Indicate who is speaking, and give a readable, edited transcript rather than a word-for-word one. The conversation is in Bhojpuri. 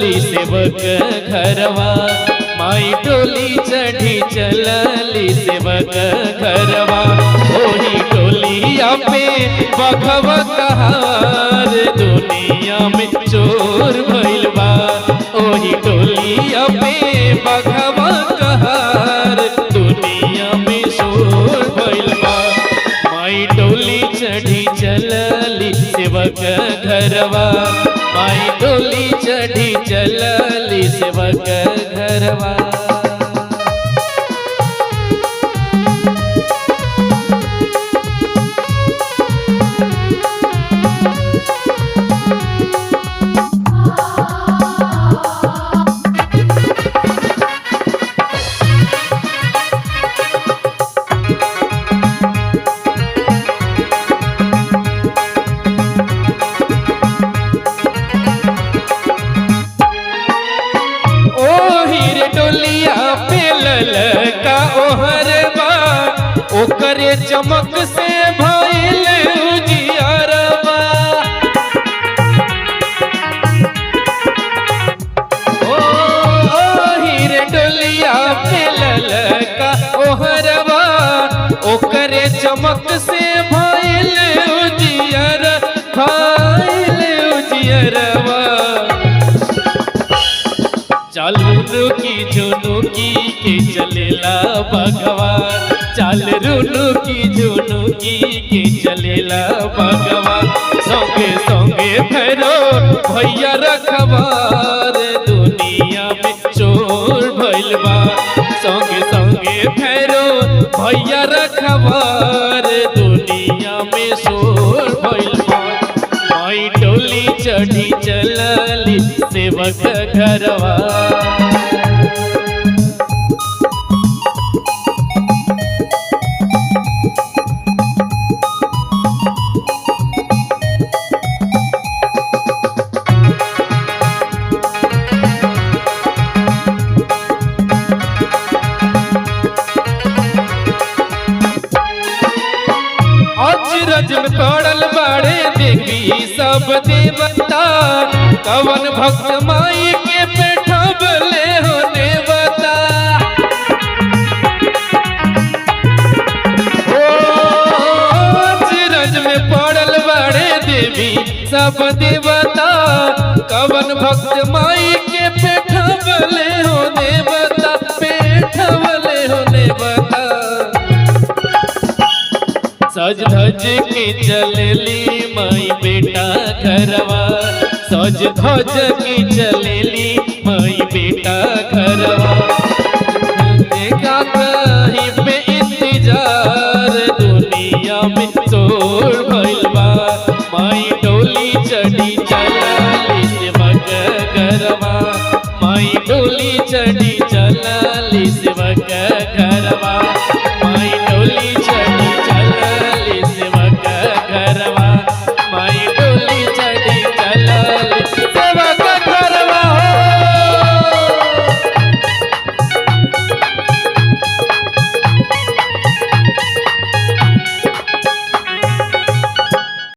Speaker 1: चलली सेवक घरवा, माई डोली चढ़ी चलली सेवक घरवा। ओही डोलिया पे बघवा कहार दुनिया में चोर भइल बा। ओही डोलिया पे बघवा कहार दुनिया में चोर भइल बा। माई डोली चढ़ी चलली सेवक घरवा, माई डोली चढ़ी चलली सेवक घरवा। डोलिया पे ललका ओहरबा, ओकरे चमक से भइल उजियारबा। ओही रे डोलिया पे ललका ओहरबा, ओकरे चमक से भइल उजियारबा, भइल उजियारबा। चालू की झुनुकी के चलेला भगवान, चाल रुनुकी झुनुकी के चलेला भगवान। संगे संगे भैरो भैया रखवार दुनिया में चोर भइल बा। संगे संगे भैरो भैया रखवार दुनिया में चोर भइल बा। माई डोली चढ़ी चलली सेवक घरवा। अचरज में पड़ल बाड़े देवी सब देवता, कवन भक्त माई के बैठबले हो देवता। अचरज में पड़ल बाड़े देवी सब देवता, कवन भक्त माई के बैठबले हो देवता, बैठबले हो देवता। सज धज के चलली माई बेटा घरवा, सज धज के चलली माई बेटा घरवा। देखा कहीं पे इंतजार दुनिया में चोर भइल बा। माई डोली चढ़ी चलली सेवक घरवा, माई डोली चढ़ी चलली सेवक